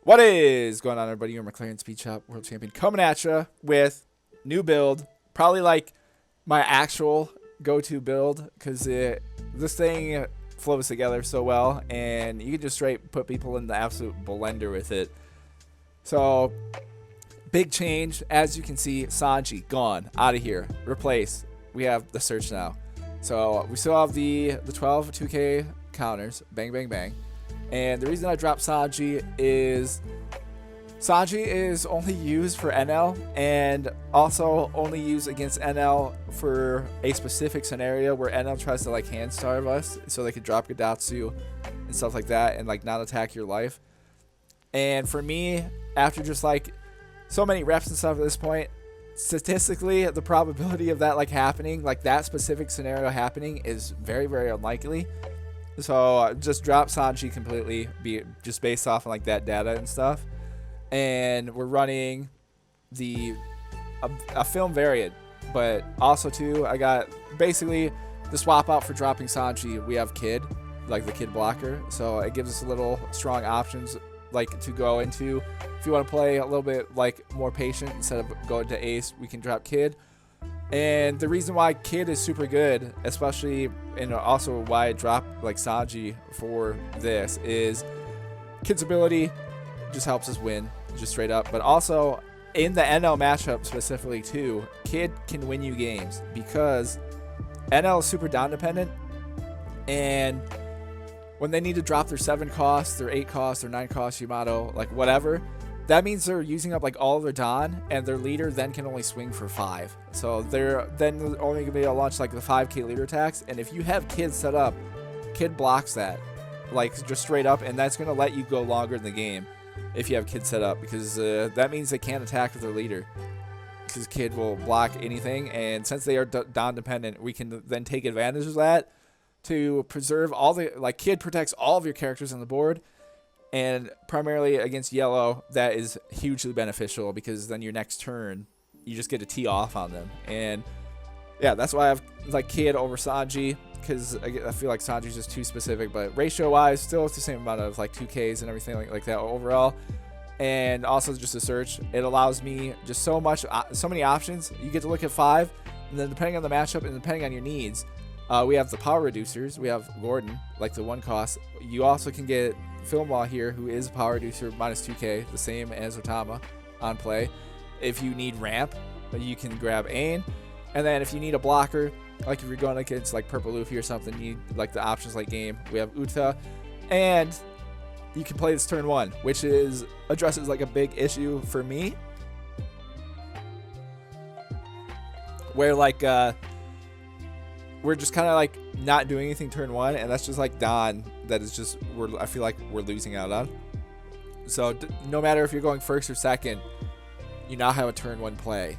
What is going on, everybody? You're McLaren Speed Shop World Champion coming at you with new build. Probably like my actual go-to build because this thing flows together so well, and you can just straight put people in the absolute blender with it. So, big change. As you can see, Sanji gone, out of here, replaced. We have the search now. So we still have the 12 2K counters, bang, bang, bang. And the reason I dropped Sanji is only used for Enel, and also only used against Enel for a specific scenario where Enel tries to like hand starve us so they could drop Gadatsu and stuff like that and like not attack your life. And for me, after just like so many reps and stuff at this point, statistically the probability of that like happening, like that specific scenario happening, is very, very unlikely. So just drop Sanji completely, just based off of like that data and stuff. And we're running a film variant, but also too, I got basically the swap out for dropping Sanji. We have Kid, like the Kid blocker, so it gives us a little strong options like to go into. If you want to play a little bit like more patient instead of going to Ace, we can drop Kid. And the reason why Kid is super good, especially, and also why I dropped like Sanji for this, is Kid's ability just helps us win, just straight up. But also in the NL matchup specifically too, Kid can win you games because NL is super down dependent, and when they need to drop their 7 costs, their 8 costs, their 9 costs Yamato, like whatever, that means they're using up like all of their Don, and their leader then can only swing for 5. So they're then only gonna be able to launch like the 5k leader attacks. And if you have Kid set up, Kid blocks that, like just straight up, and that's gonna let you go longer in the game if you have Kid set up, because that means they can't attack with their leader, because Kid will block anything. And since they are Don dependent, we can then take advantage of that to preserve all the, like, Kid protects all of your characters on the board. And primarily against yellow, that is hugely beneficial because then your next turn, you just get to tee off on them. And yeah, that's why I have like Kid over Sanji, because I feel like Sanji's just too specific. But ratio-wise, still it's the same amount of like 2Ks and everything like that overall. And also just a search, it allows me just so many options. You get to look at 5, and then depending on the matchup and depending on your needs, we have the power reducers. We have Gordon, like the 1 cost. You also can get Filmlaw here, who is power reducer minus 2k, the same as Otama on play. If you need ramp, you can grab Ain. And then if you need a blocker, like if you're going against like Purple Luffy or something, you need like the options like game, we have Uta. And you can play this turn 1, which addresses like a big issue for me, where like we're just kind of like not doing anything turn 1, and that's just like Don, that is just, I feel like we're losing out on. So no matter if you're going first or second, you now have a turn 1 play,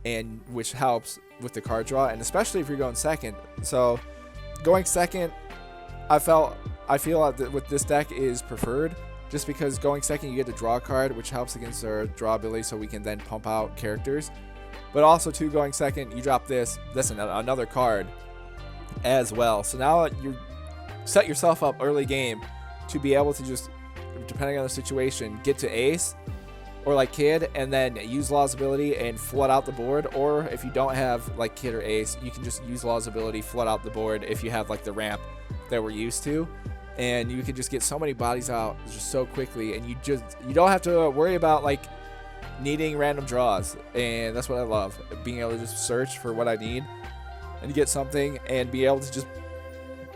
and which helps with the card draw, and especially if you're going second. So going second, I feel that with this deck is preferred, just because going second you get to draw a card, which helps against our draw ability, so we can then pump out characters. But also too, going second, you drop this another card as well. So now you set yourself up early game to be able to just, depending on the situation, get to Ace or like Kid, and then use Law's ability and flood out the board. Or if you don't have like Kid or Ace, you can just use Law's ability, flood out the board if you have like the ramp that we're used to, and you can just get so many bodies out just so quickly, and you don't have to worry about like needing random draws. And that's what I love, being able to just search for what I need and get something, and be able to just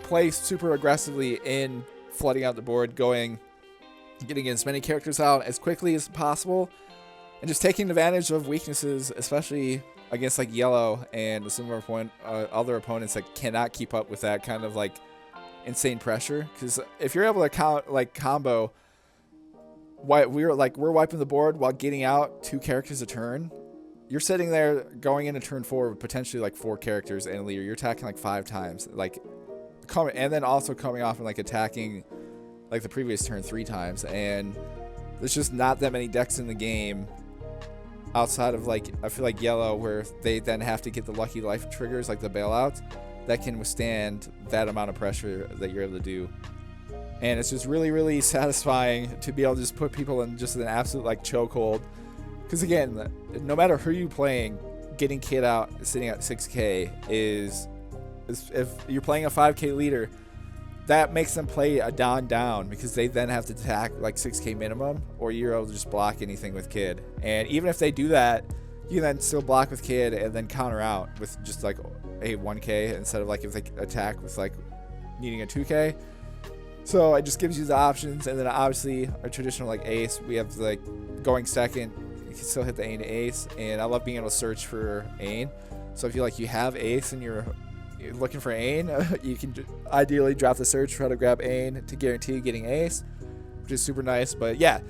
play super aggressively in flooding out the board, getting as many characters out as quickly as possible, and just taking advantage of weaknesses, especially against like yellow and some of our other opponents that cannot keep up with that kind of like insane pressure. Because if you're able to combo, we're wiping the board while getting out 2 characters a turn, you're sitting there going into turn 4 with potentially like 4 characters and a leader. You're attacking like 5 times, and then also coming off and like attacking like the previous turn 3 times. And there's just not that many decks in the game outside of like, I feel like yellow, where they then have to get the lucky life triggers like the bailouts, that can withstand that amount of pressure that you're able to do. And it's just really, really satisfying to be able to just put people in just an absolute like chokehold. Because again, no matter who you're playing, getting Kid out sitting at 6k is if you're playing a 5k leader, that makes them play a down because they then have to attack like 6k minimum, or you're able to just block anything with Kid. And even if they do that, you can then still block with Kid and then counter out with just like a 1k instead of like if they attack with like needing a 2k. So it just gives you the options. And then obviously our traditional like ace, we have like going second, you can still hit the Ain to ace, and I love being able to search for Ain. So if you like you have ace and you're looking for Ain, you can ideally drop the search, try to grab Ain to guarantee getting ace, which is super nice. But yeah,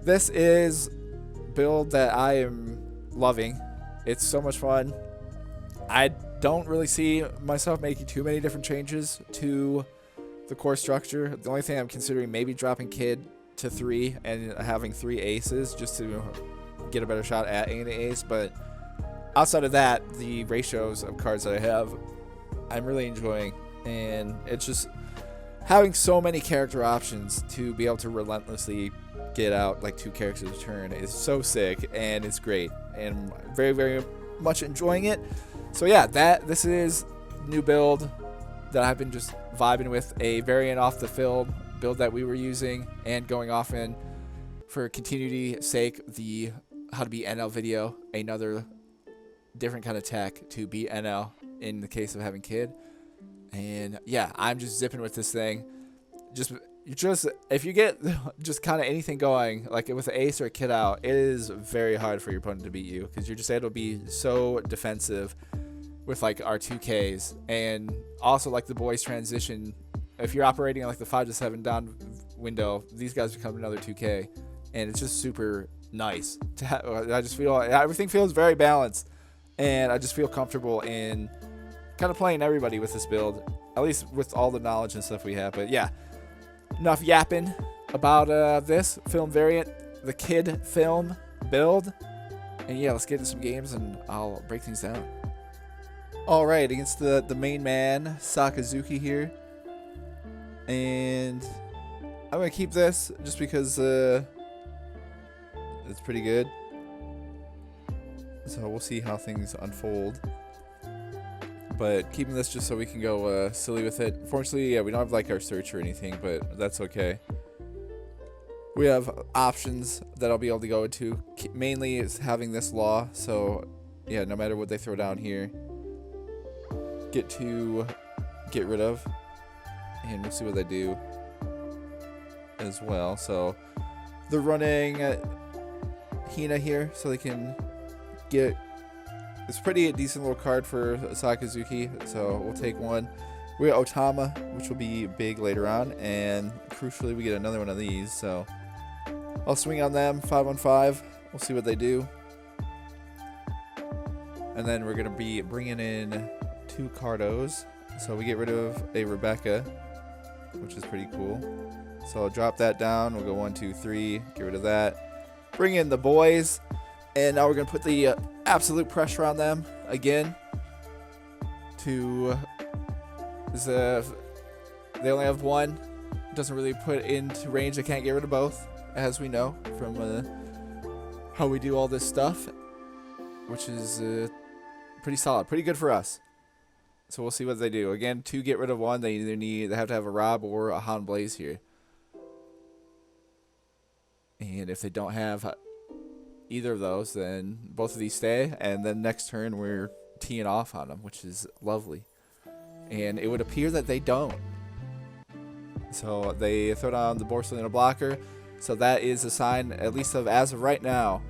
this is build that I am loving. It's so much fun. I don't really see myself making too many different changes to the core structure. The only thing I'm considering maybe dropping Kid to 3 and having 3 aces just to get a better shot at Ain to ace. But outside of that, the ratios of cards that I have, I'm really enjoying. And it's just having so many character options to be able to relentlessly get out like 2 characters a turn is so sick, and it's great, and very, very much enjoying it. So yeah, this is new build that I've been just vibing with, a variant off the field build that we were using and going off in for continuity's sake, the how to beat Enel video, another different kind of tech to beat Enel in the case of having Kid. And yeah, I'm just zipping with this thing. Just if you get just kind of anything going, like with an ace or a Kid out, it is very hard for your opponent to beat you, because you're just able to be so defensive with like our 2Ks. And also like the boys transition, if you're operating like the 5 to 7 down window, these guys become another 2K, and it's just super nice to have. I just feel everything feels very balanced, and I just feel comfortable in kind of playing everybody with this build, at least with all the knowledge and stuff we have. But yeah, enough yapping about this film variant, the Kid film build. And yeah, let's get into some games and I'll break things down. Alright, against the main man, Sakazuki here. And I'm going to keep this just because it's pretty good. So we'll see how things unfold. But keeping this just so we can go silly with it. Fortunately, yeah, we don't have like our search or anything, but that's okay. We have options that I'll be able to go into. Mainly is having this law. So yeah, no matter what they throw down here, get rid of. And we'll see what they do as well. So they're running Hina here so they can get. It's pretty decent little card for Sakazuki, so we'll take one. We got Otama, which will be big later on, and crucially we get another one of these, so I'll swing on them 5 on 5. We'll see what they do. And then we're going to be bringing in 2 Cardos, so we get rid of a Rebecca, which is pretty cool. So I'll drop that down. We'll go 1, 2, 3, get rid of that. Bring in the boys. And now we're going to put the absolute pressure on them again. They only have one. Doesn't really put into range. They can't get rid of both, as we know from how we do all this stuff, which is pretty solid. Pretty good for us. So we'll see what they do. Again, to get rid of one, they have to have a Rob or a Han Blaze here. And if they don't have either of those, then both of these stay, and then next turn we're teeing off on them, which is lovely. And it would appear that they don't. So they throw down the Borsalino blocker, so that is a sign, at least of as of right now,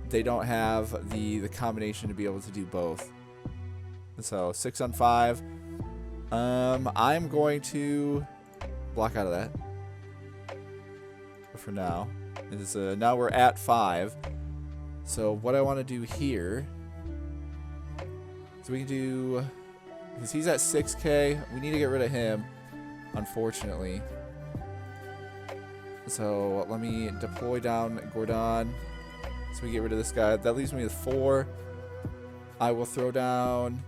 they don't have the combination to be able to do both. So 6 on 5. I'm going to block out of that for now. Now we're at 5. So what I want to do here, so we can do, because he's at 6k, we need to get rid of him, unfortunately. So let me deploy down Gordon, so we get rid of this guy. That leaves me with 4. I will throw down,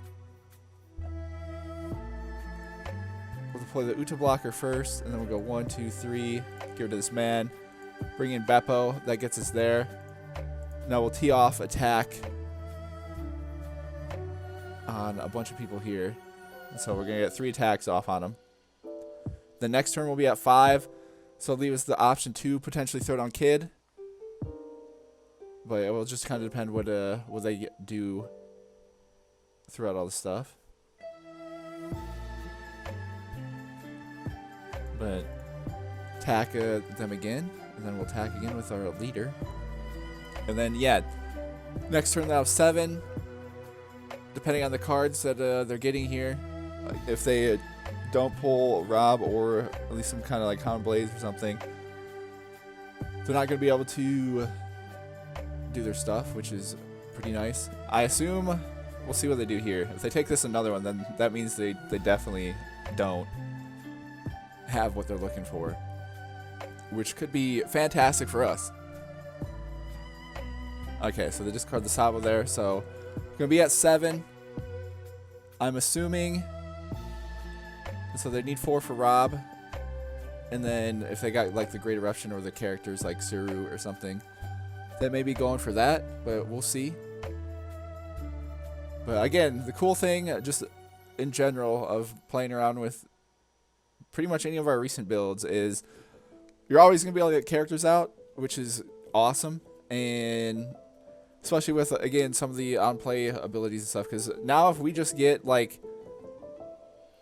we'll deploy the Uta blocker first, and then we'll go 1, 2, 3. Get rid of this man. Bring in Beppo. That gets us there. Now we'll tee off attack on a bunch of people here. And so we're going to get 3 attacks off on them. The next turn will be at 5. So leave us the option to potentially throw down Kid. But it will just kind of depend what they do throughout all the stuff. But attack them again, and then we'll attack again with our leader. And then, yeah, next turn they'll have 7. Depending on the cards that they're getting here. If they don't pull Rob or at least some kind of like Hound Blaze or something, they're not going to be able to do their stuff, which is pretty nice. I assume we'll see what they do here. If they take this another one, then that means they definitely don't have what they're looking for, which could be fantastic for us. Okay, so they discard the Sabo there, so we're gonna be at 7. I'm assuming. So they need 4 for Rob, and then if they got like the Great Eruption or the characters like Suru or something, they may be going for that, but we'll see. But again, the cool thing, just in general, of playing around with pretty much any of our recent builds is you're always going to be able to get characters out, which is awesome. And especially with, again, some of the on-play abilities and stuff. Because now if we just get, like,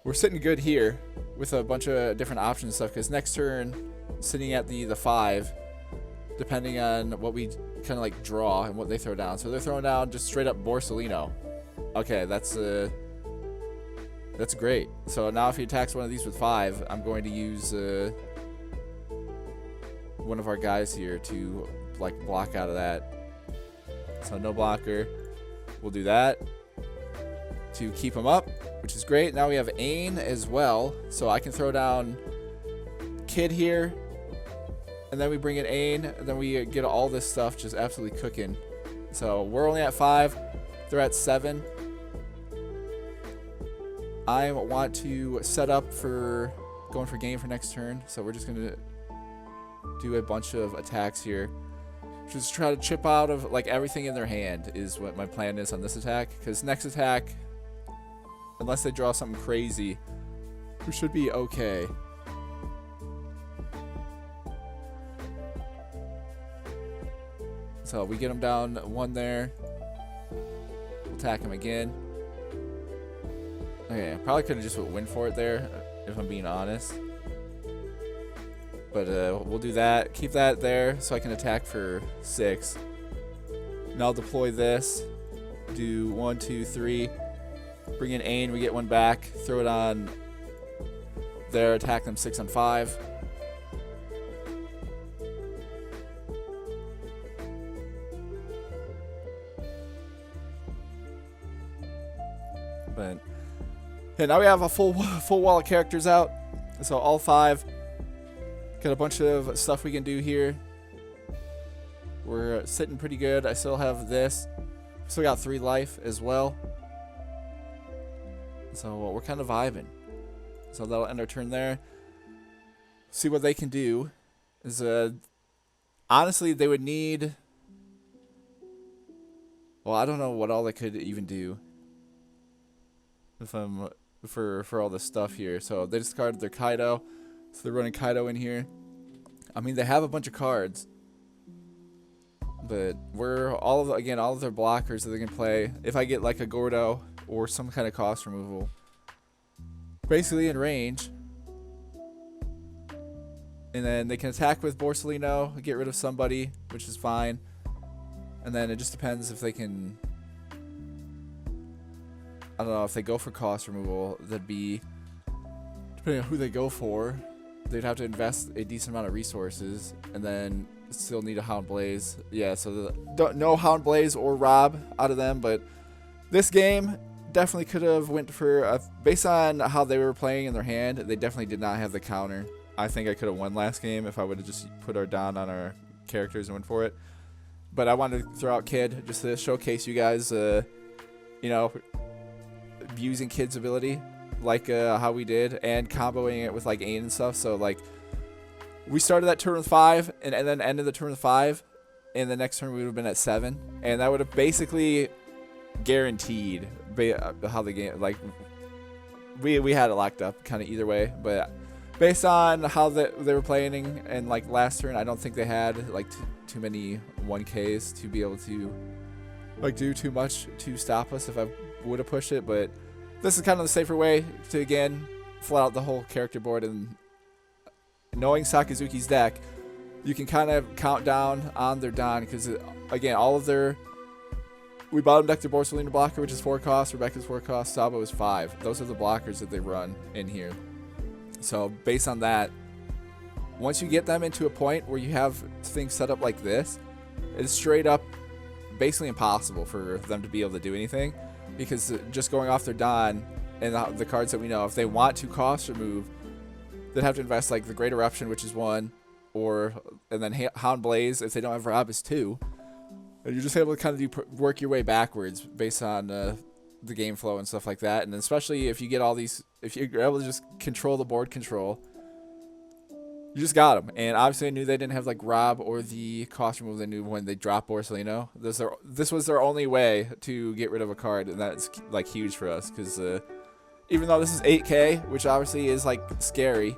we're sitting good here with a bunch of different options and stuff. Because next turn, sitting at the 5, depending on what we kind of, like, draw and what they throw down. So they're throwing down just straight up Borsalino. Okay, that's great. So now if he attacks one of these with 5, I'm going to use one of our guys here to like block out of that. So no blocker. We'll do that to keep him up, which is great. Now we have Ain as well. So I can throw down Kid here. And then we bring in Ain. And then we get all this stuff just absolutely cooking. So we're only at 5. They're at 7. I want to set up for going for game for next turn. So we're just going to do a bunch of attacks here. Just try to chip out of like everything in their hand is what my plan is on this attack. Because next attack, unless they draw something crazy, we should be okay. So we get them down 1 there. We'll attack him again. Okay, I probably could have just went for it there, if I'm being honest. But we'll do that. Keep that there so I can attack for 6. Now I'll deploy this. Do 1, 2, 3. Bring in Ain. We get 1 back. Throw it on there. Attack them 6 on 5. But yeah, now we have a full wall of characters out. So all 5. Got a bunch of stuff we can do here. We're sitting pretty good. I still have this. Still got 3 life as well. So we're kind of vibing. So that'll end our turn there. See what they can do. Is honestly they would need. Well, I don't know what all they could even do. If I'm for all this stuff here. So they discarded their Kaido. So they're running Kaido in here. I mean, they have a bunch of cards. But we're all of their blockers that they can play. If I get like a Gordo or some kind of cost removal. Basically in range. And then they can attack with Borsalino, get rid of somebody, which is fine. And then it just depends if they can. I don't know, if they go for cost removal, that'd be, depending on who they go for, they'd have to invest a decent amount of resources, and then still need a Hound Blaze. Yeah, so no Hound Blaze or Rob out of them, but this game definitely could have went for, based on how they were playing in their hand, they definitely did not have the counter. I think I could have won last game if I would have just put our down on our characters and went for it. But I wanted to throw out Kid just to showcase you guys, you know, using Kid's ability. like how we did, and comboing it with like 8 and stuff. So like we started that turn with 5 and then ended the turn with 5, and the next turn we would have been at 7, and that would have basically guaranteed how the game, like we had it locked up kind of either way. But based on how they were playing and like last turn, I don't think they had like too many 1Ks to be able to like do too much to stop us if I would have pushed it. But this is kind of the safer way to, again, fill out the whole character board. And knowing Sakazuki's deck, you can kind of count down on their Don, because again, all of their, we bottom decked their Borsalino blocker, which is 4 cost, Rebecca's 4 cost, Sabo is 5. Those are the blockers that they run in here. So based on that, once you get them into a point where you have things set up like this, it's straight up basically impossible for them to be able to do anything, because just going off their Don and the cards that we know, if they want to cost remove, they'd have to invest like the Great Eruption, which is 1, and then Hound Blaze, if they don't have Rob, is 2. And you're just able to kind of work your way backwards based on the game flow and stuff like that. And especially if you get all these, if you're able to just control the board control, you just got them. And obviously I knew they didn't have like Rob or the cost remove. They knew when they dropped Borsalino, this was their only way to get rid of a card, and that's like huge for us, because even though this is 8K, which obviously is like scary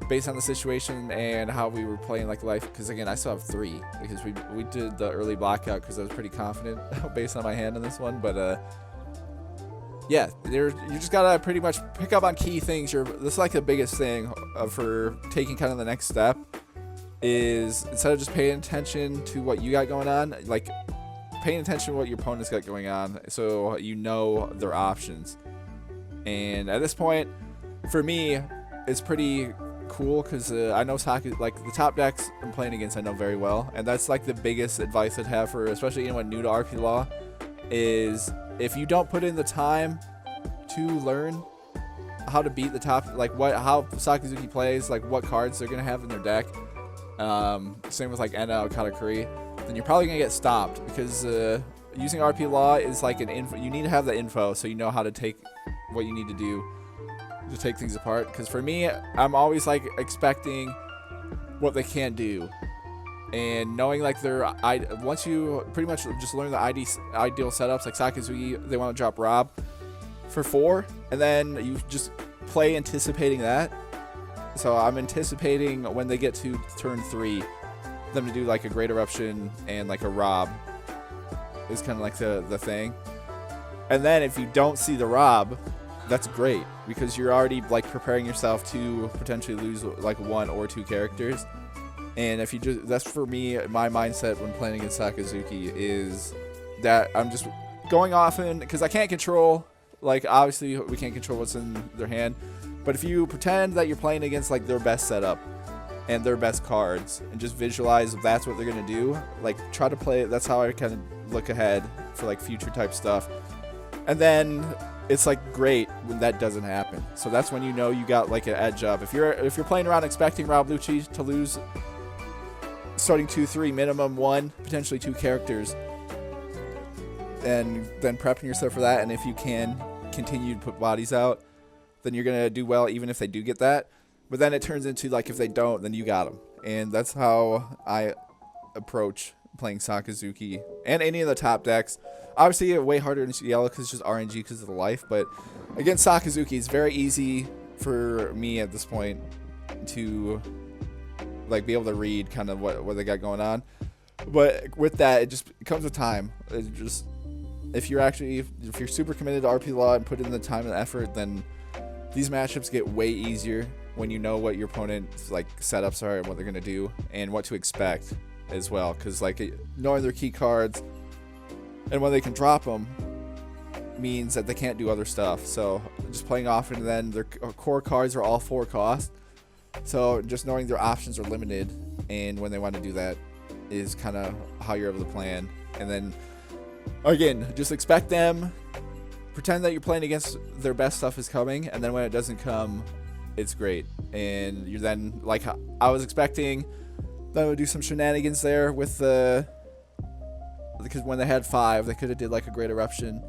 based on the situation and how we were playing like life, because again, I still have 3 because we did the early blackout because I was pretty confident based on my hand in this one. But yeah, you just gotta pretty much pick up on key things. This is like the biggest thing for taking kind of the next step, is instead of just paying attention to what you got going on, like paying attention to what your opponent's got going on, so you know their options. And at this point, for me, it's pretty cool, because I know like the top decks I'm playing against I know very well, and that's like the biggest advice I'd have for especially anyone new to RP Law, is if you don't put in the time to learn how to beat the top, like how Sakazuki plays, like what cards they're gonna have in their deck, same with like Enel, Katakuri, then you're probably gonna get stopped, because using RP Law is like an info. You need to have the info so you know how to take what you need to do to take things apart. Because for me, I'm always like expecting what they can do, and knowing like once you pretty much just learn the ideal setups, like Sakazuki, they want to drop Rob for 4, and then you just play anticipating that. So I'm anticipating when they get to turn 3, them to do like a Great Eruption and like a Rob is kind of like the thing. And then if you don't see the Rob, that's great, because you're already like preparing yourself to potentially lose like 1 or 2 characters. And if you that's for me, my mindset when playing against Sakazuki is that I'm just going off in, because I can't control, like obviously we can't control what's in their hand, but if you pretend that you're playing against like their best setup and their best cards, and just visualize if that's what they're gonna do, like try to play it. That's how I kind of look ahead for like future type stuff. And then it's like great when that doesn't happen. So that's when you know you got like an edge up. If you're playing around expecting Rob Lucci to lose starting 2-3, minimum 1, potentially 2 characters, and then prepping yourself for that, and if you can continue to put bodies out, then you're gonna do well even if they do get that. But then it turns into like if they don't, then you got them. And that's how I approach playing Sakazuki and any of the top decks. Obviously, way harder in yellow because it's just RNG because of the life. But against Sakazuki, it's very easy for me at this point to like be able to read kind of what they got going on. But with that, it comes with time. It just, if you're super committed to RP Law and put in the time and effort, then these matchups get way easier when you know what your opponent's like setups are and what they're gonna do and what to expect as well. Because like knowing their key cards and when they can drop them means that they can't do other stuff. So just playing off, and then their core cards are all 4 cost. So just knowing their options are limited, and when they want to do that is kind of how you're able to plan. And then again, just expect them, pretend that you're playing against their best stuff is coming, and then when it doesn't come, it's great. And you're then like, I was expecting them to do some shenanigans there with because when they had 5, they could have did like a Great Eruption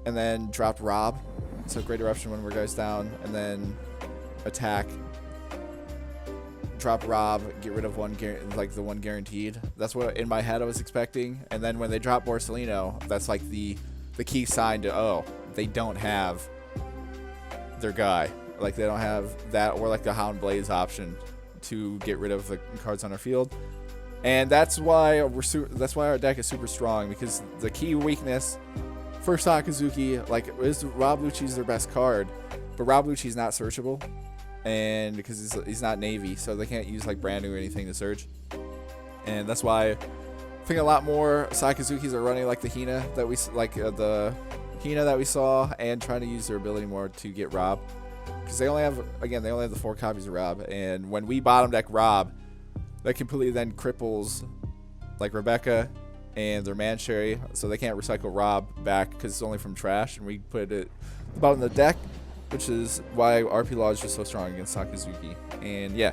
and then dropped Rob, So Great Eruption when we're guys down, and then attack. Drop Rob, get rid of one, like the one guaranteed. That's what in my head I was expecting. And then when they drop Borsalino, that's like the key sign to, oh, they don't have their guy. Like they don't have that, or like the Hound Blaze option to get rid of the cards on our field. And that's why our deck is super strong, because the key weakness for Sakazuki, like, is Rob Lucci's their best card, but Rob Lucci's not searchable. And because he's not Navy, so they can't use like brand new or anything to search. And that's why I think a lot more Sakazukis are running like the Hina that we saw, and trying to use their ability more to get Rob, because they only have the 4 copies of Rob. And when we bottom deck Rob, that completely then cripples like Rebecca and their Mancherry, so they can't recycle Rob back because it's only from trash, and we put it at the bottom of the deck, which is why RP Law is just so strong against Sakazuki. And yeah,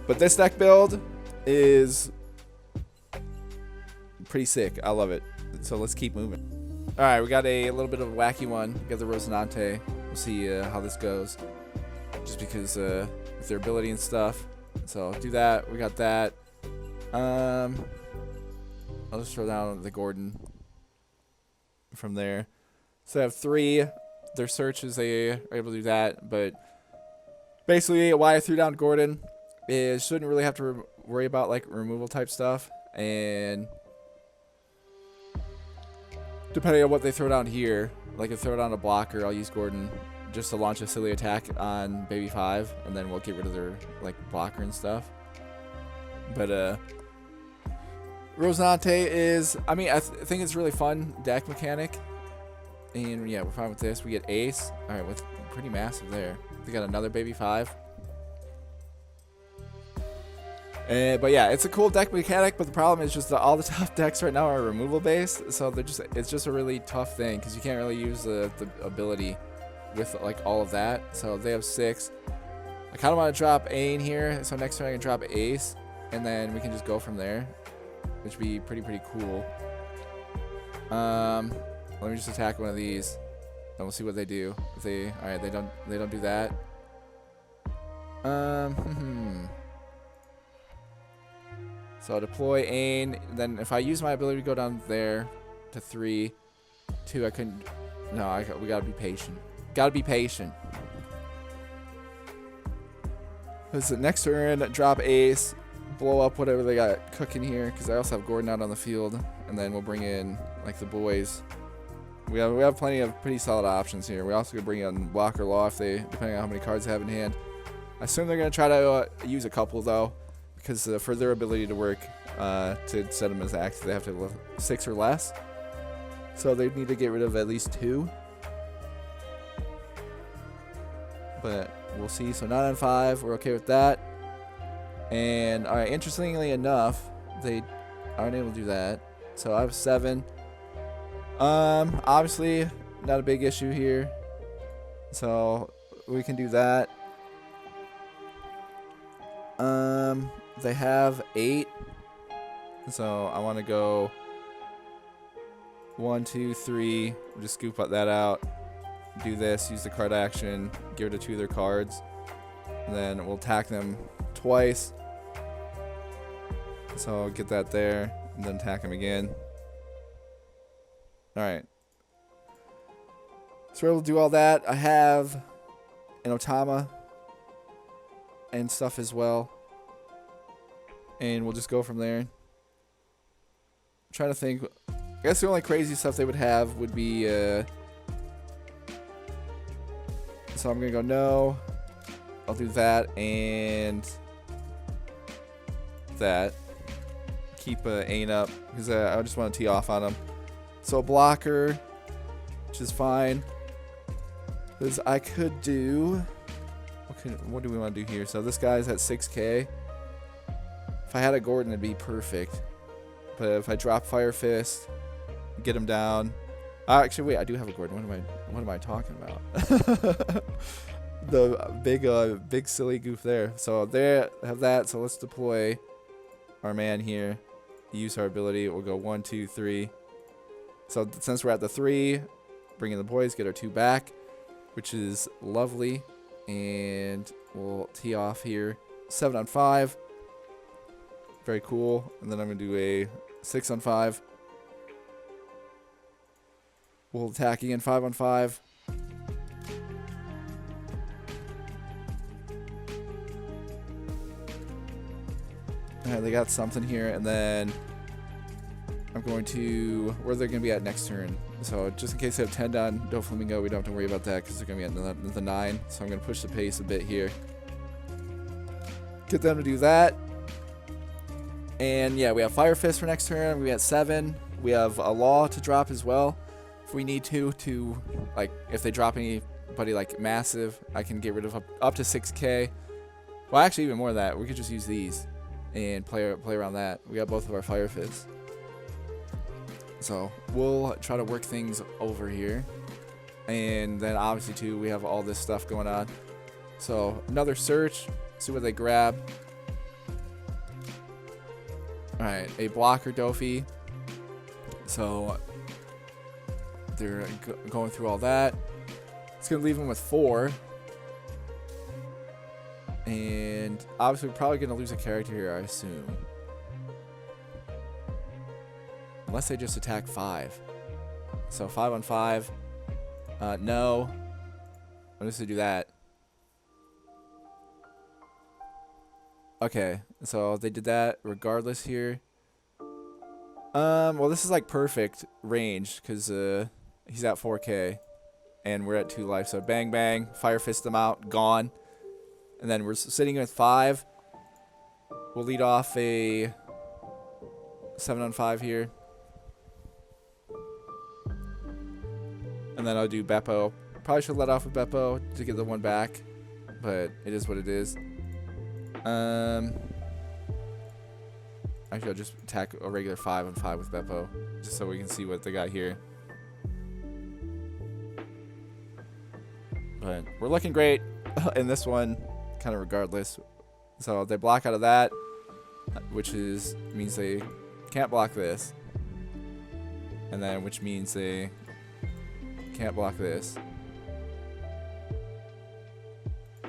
but this deck build is pretty sick. I love it. So let's keep moving. All right, we got a little bit of a wacky one. We got the Rosinante. We'll see how this goes, just because with their ability and stuff. So do that. We got that. I'll just throw down the Gordon from there. So I have 3. Their searches, they are able to do that, but basically why I threw down Gordon is shouldn't really have to worry about like removal type stuff, and depending on what they throw down here, like if they throw down a blocker, I'll use Gordon just to launch a silly attack on Baby 5, and then we'll get rid of their like blocker and stuff. But Rosinante is, I mean, I think it's really fun deck mechanic. And yeah, we're fine with this. We get Ace. All right, what's pretty massive there. We got another Baby 5. But yeah, it's a cool deck mechanic, but the problem is just that all the top decks right now are removal based, so it's just a really tough thing, because you can't really use the ability with like all of that. So they have 6. I kind of want to drop A in here, so next turn I can drop Ace, and then we can just go from there, which would be pretty cool. Let me just attack one of these, and we'll see what they do. If they, all right, they don't do that. So I'll deploy Ain. Then if I use my ability to go down there to 3, 2, I couldn't. No, we gotta be patient. Gotta be patient. Because the next turn, drop Ace, blow up whatever they got cooking here. Because I also have Gordon out on the field, and then we'll bring in like the boys. We have plenty of pretty solid options here. We also could bring in Blocker Law if they, depending on how many cards they have in hand. I assume they're gonna try to use a couple though, because for their ability to work to set them as active, they have to have 6 or less. So they need to get rid of at least 2. But we'll see. So 9 on 5, we're okay with that. And all right, interestingly enough, they aren't able to do that. So I have 7. Obviously not a big issue here, so we can do that. They have 8, so I want to go 1, 2, 3. We'll just scoop that out, do this, use the card action, get rid of 2 of their cards, and then we'll attack them twice. So I'll get that there, and then attack them again. Alright. So we'll do all that. I have an Otama and stuff as well. And we'll just go from there. I'm trying to think. I guess the only crazy stuff they would have would be so I'm gonna go no. I'll do that and that. Keep Ain up, because I just want to tee off on him. So a blocker, which is fine. Because I could do... What do we want to do here? So this guy's at 6k. If I had a Gordon, it'd be perfect. But if I drop Fire Fist, get him down... actually, wait, I do have a Gordon. What am I talking about? The big silly goof there. So there, have that. So let's deploy our man here. Use our ability. We'll go 1, 2, 3. So since we're at the 3, bring in the boys, get our 2 back. which is lovely. And we'll tee off here. 7 on 5. Very cool. And then I'm going to do a 6 on 5. We'll attack again 5 on 5. Alright, they got something here. And then I'm going to... where they're going to be at next turn. So just in case they have 10 down, Doflamingo, we don't have to worry about that because they're going to be at the 9. So I'm going to push the pace a bit here. Get them to do that. And yeah, we have Fire Fist for next turn. We got 7. We have a Law to drop as well. If we need to, like, if they drop anybody, like, massive, I can get rid of up to 6k. Well, actually, even more than that. We could just use these and play around that. We got both of our Fire Fists. So, we'll try to work things over here. And then, obviously, too, we have all this stuff going on. So, another search. See what they grab. Alright, a blocker Dofi. So... they're going through all that. It's going to leave them with 4. And obviously we're probably going to lose a character here, I assume. Unless they just attack 5. So 5 on 5. No. I'm just going to do that. Okay, so they did that regardless here. Well, this is like perfect range because he's at 4k and we're at 2 life. So bang, bang, Fire Fist them out, gone. And then we're sitting with 5. We'll lead off a 7 on 5 here. And then I'll do Beppo. Probably should let off with Beppo to get the one back, but it is what it is. Actually, I'll just attack a regular 5 on 5 with Beppo, just so we can see what they got here. But we're looking great in this one, kind of regardless. So they block out of that, which means they can't block this. And then which means they can't block this.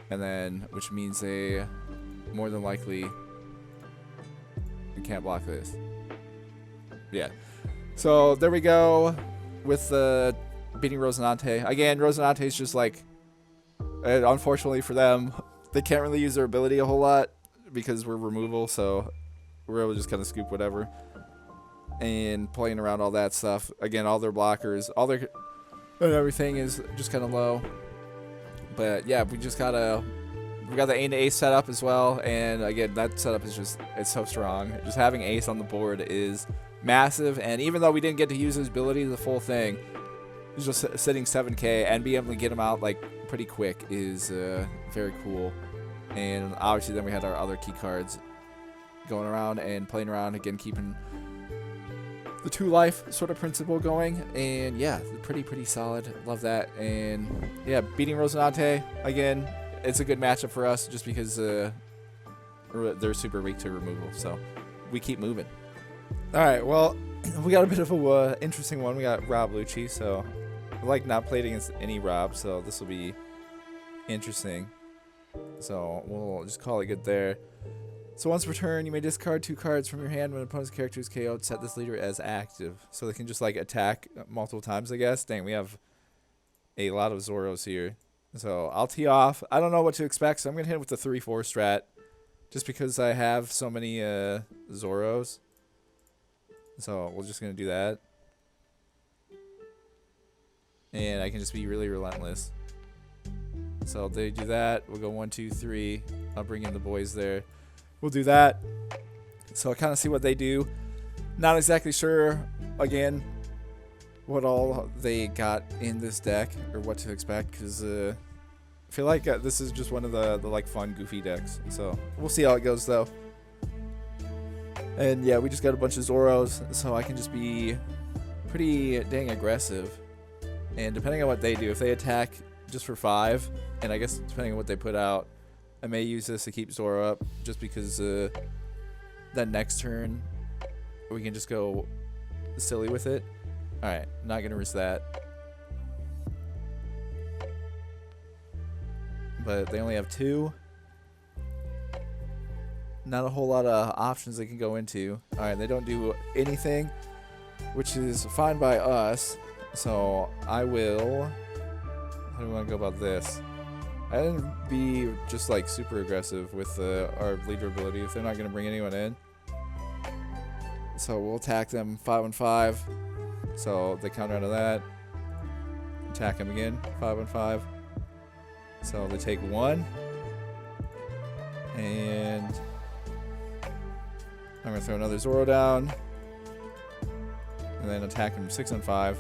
And then which means they more than likely can't block this. Yeah. So there we go with the beating Rosinante. Again, Rosinante is just like, unfortunately for them, they can't really use their ability a whole lot because we're removal, so we're able to just kind of scoop whatever. And playing around all that stuff. Again, all their blockers, all their and everything is just kind of low. But yeah, we got the A to Ace setup as well, and again, that setup is it's so strong. Just having Ace on the board is massive, and even though we didn't get to use his ability the full thing, just sitting 7k and being able to get him out like pretty quick is very cool. And obviously then we had our other key cards going around and playing around, again keeping the 2 life sort of principle going, and yeah, pretty solid. Love that. And yeah, beating Rosinante again, it's a good matchup for us just because they're super weak to removal, so we keep moving. Alright, well, we got a bit of a interesting one. We got Rob Lucci, so I like not played against any Rob, so this will be interesting. So we'll just call it good there. So once per turn, you may discard 2 cards from your hand when an opponent's character is KO'd. Set this leader as active. So they can just like attack multiple times, I guess. Dang, we have a lot of Zoros here. So I'll tee off. I don't know what to expect, so I'm going to hit with the 3-4 strat. Just because I have so many Zoros. So we're just going to do that. And I can just be really relentless. So they do that. We'll go 1, 2, 3. I'll bring in the boys there. We'll do that. So I'll kind of see what they do. Not exactly sure, again, what all they got in this deck or what to expect, because I feel like this is just one of the like fun goofy decks. So we'll see how it goes though. And yeah, we just got a bunch of Zoros, so I can just be pretty dang aggressive. And depending on what they do, if they attack just for 5, and I guess depending on what they put out, I may use this to keep Zoro up, just because that next turn we can just go silly with it. Alright, not going to risk that. but they only have 2. Not a whole lot of options they can go into. Alright, they don't do anything, which is fine by us. So I will... How do we want to go about this? I didn't be just like super aggressive with our leader ability if they're not going to bring anyone in. So we'll attack them 5-on-5. So they counter out of that. Attack them again 5-on-5. So they take 1. And I'm going to throw another Zoro down. And then attack him 6-on-5.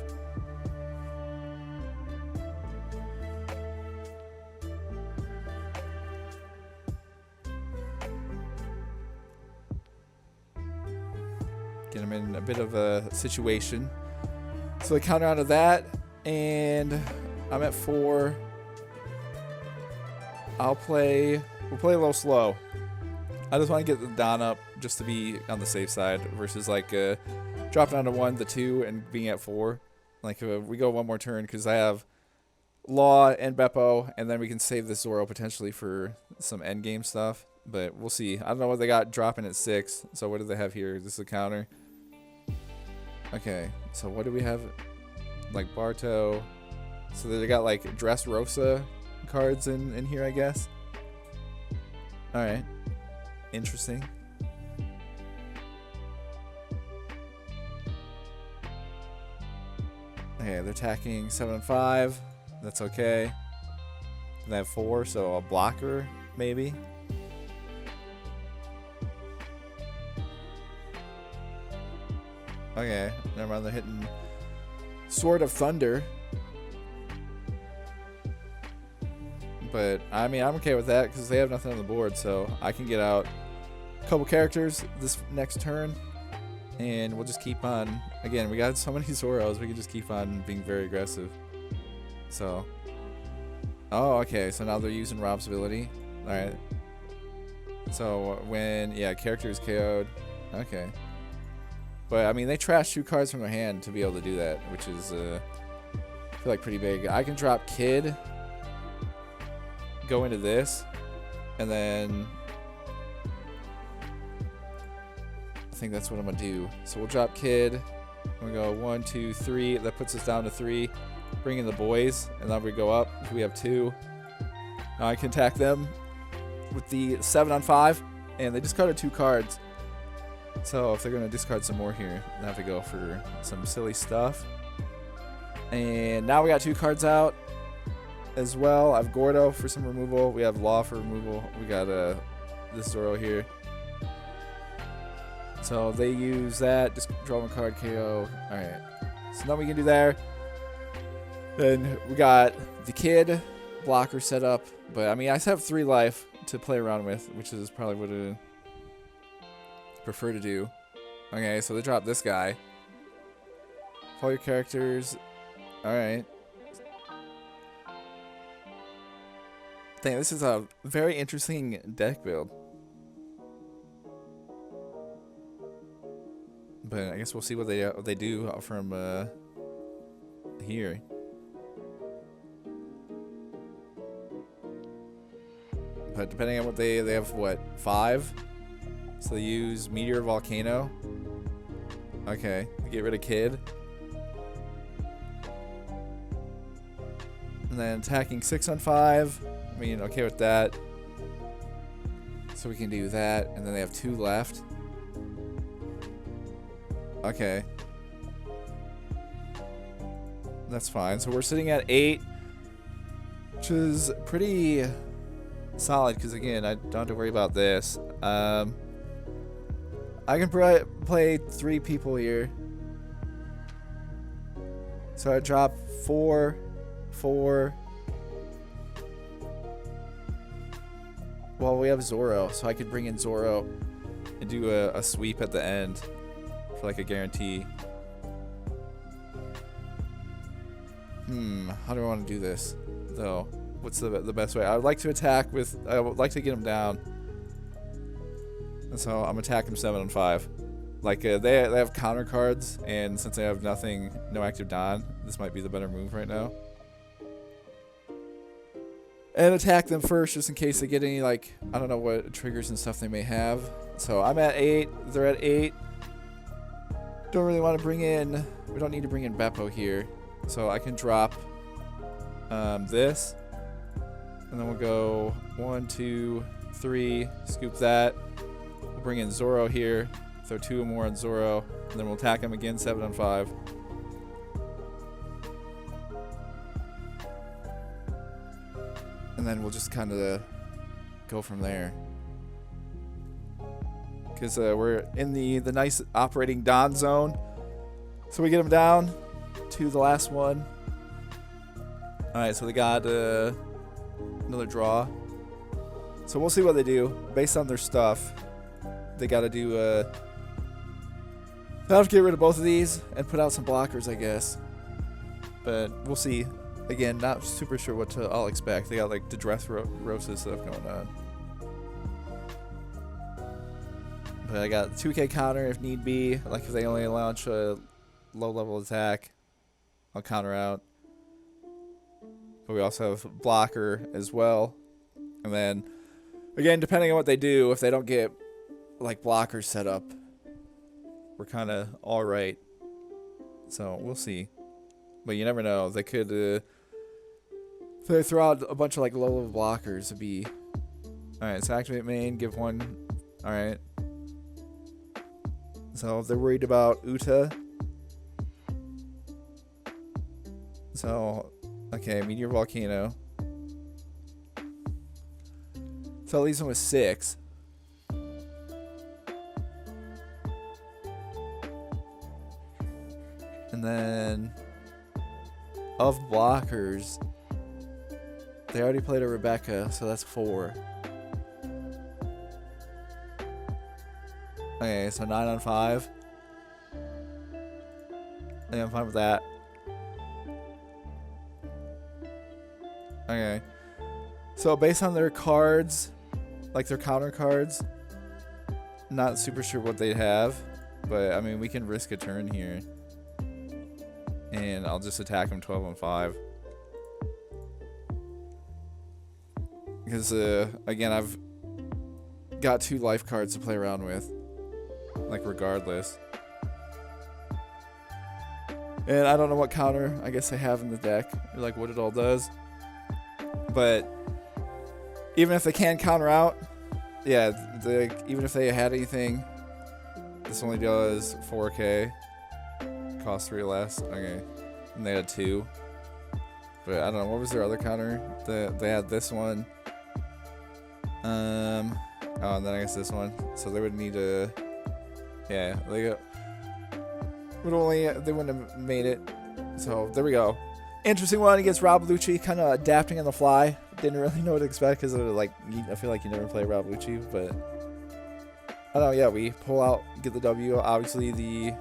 Get him in a bit of a situation. So they counter out of that. And I'm at 4. We'll play a little slow. I just want to get the Don up just to be on the safe side versus like dropping down to 1, the 2, and being at 4. Like we go one more turn because I have Law and Beppo, and then we can save this Zoro potentially for some endgame stuff. But we'll see. I don't know what they got dropping at 6. So what do they have here? Is this a counter? Okay. So what do we have? Like Barto. So they got like Dressrosa cards in here, I guess. Alright. Interesting. Okay, they're attacking 7-5. That's okay. They have 4, so a blocker, maybe. Okay, never mind. They're hitting Sword of Thunder. But, I mean, I'm okay with that because they have nothing on the board, so I can get out a couple characters this next turn, and we'll just keep on. Again, we got so many Zoros, we can just keep on being very aggressive. So, oh, okay, so now they're using Rob's ability. Alright. So, when, yeah, character is KO'd. Okay. But, I mean, they trash 2 cards from their hand to be able to do that, which is, I feel like pretty big. I can drop Kid, go into this, and then I think that's what I'm gonna do. So we'll drop Kid. We go 1, 2, 3. That puts us down to 3. Bring in the boys, and then we go up. We have 2. Now I can attack them with the 7-on-5, and they discarded 2 cards. So if they're gonna discard some more here, they have to go for some silly stuff. And now we got 2 cards out as well. I have Gordo for some removal. We have Law for removal. We got this Zoro here. So they use that. Just draw 1 card, KO. Alright. So now we can do there. Then we got the Kid blocker set up. But I mean, I just have 3 life to play around with, which is probably what I prefer to do. Okay, so they drop this guy. Follow your characters. Alright. Dang, this is a very interesting deck build. But I guess we'll see what they do from here. But depending on what they have, what, 5? So they use Meteor Volcano. Okay, get rid of Kid. And then attacking 6-on-5. I mean, okay with that. So we can do that. And then they have 2 left. Okay. That's fine. So we're sitting at 8. Which is pretty solid. Because again, I don't have to worry about this. I can play 3 people here. So I drop 4, 4. Well, we have Zoro, so I could bring in Zoro and do a sweep at the end for like a guarantee. How do I want to do this, though? What's the best way? I would like to attack with... I would like to get him down. And so I'm attacking 7-on-5. Like, they have counter cards, and since they have nothing, no active Don, this might be the better move right now. and attack them first just in case they get any, like, I don't know what triggers and stuff they may have. So I'm at 8. They're at 8. Don't really want to bring in... We don't need to bring in Beppo here. So I can drop this. And then we'll go 1, 2, 3. Scoop that. We'll bring in Zoro here. Throw 2 more on Zoro. And then we'll attack him again, 7 on 5. And then we'll just kind of go from there. Because we're in the nice operating Don zone. So we get him down to the last one. Alright, so they got another draw. So we'll see what they do. Based on their stuff, they got to do... they have to get rid of both of these and put out some blockers, I guess. But we'll see. Again, not super sure what to all expect. They got like the Dressrosa stuff going on. But I got 2k counter if need be. Like if they only launch a low level attack, I'll counter out. But we also have blocker as well. And then, again, depending on what they do, if they don't get like blockers set up, we're kind of alright. So we'll see. But you never know. They could... if they throw out a bunch of like low level blockers, it'd be... Alright, so activate main, give 1... Alright. So if they're worried about Uta... So... Okay, Meteor Volcano. So that leaves them with 6. And then... Of blockers... They already played a Rebecca, so that's 4. Okay, so 9 on 5. Yeah, I'm fine with that. Okay. So based on their cards, like their counter cards, not super sure what they have, but I mean we can risk a turn here. And I'll just attack them 12 on 5. Because, again, I've got 2 life cards to play around with. Like, regardless. And I don't know what counter I guess I have in the deck. Or, like, what it all does. But, even if they can counter out, yeah, even if they had anything, this only does 4k. Cost 3 less. Okay. And they had 2. But, I don't know, what was their other counter? They had this one. Oh, and then I guess this one. So they would need a... Yeah, they wouldn't have made it. So, there we go. Interesting one against Rob Lucci, kind of adapting on the fly. Didn't really know what to expect because like I feel like you never play Rob Lucci, but I don't know. Yeah, we pull out, get the W. Obviously, the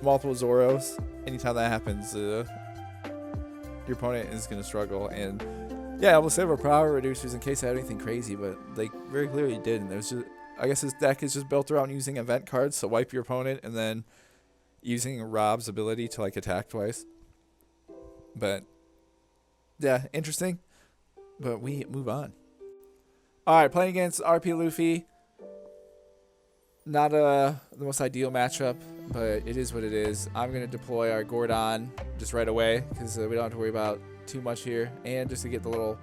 multiple Zoros. Anytime that happens, your opponent is gonna struggle. And yeah, we'll save our power reducers in case I had anything crazy, but they very clearly didn't. There's just, I guess this deck is just built around using event cards, so wipe your opponent and then using Rob's ability to like attack twice. But yeah, interesting. But we move on. Alright, playing against RP Luffy. Not the most ideal matchup, but it is what it is. I'm going to deploy our Gordon just right away because we don't have to worry about too much here. And just to get the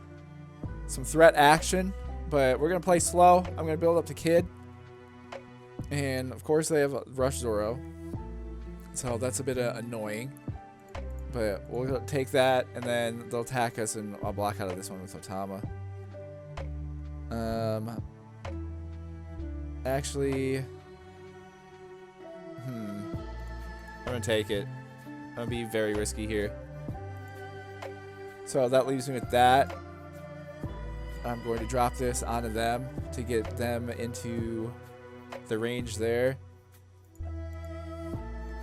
some threat action. But we're going to play slow. I'm going to build up to Kid. And of course they have Rush Zoro. So that's a bit annoying. But we'll take that, and then they'll attack us, and I'll block out of this one with Otama. Actually, I'm going to take it. I'm going to be very risky here. So that leaves me with that. I'm going to drop this onto them to get them into the range there.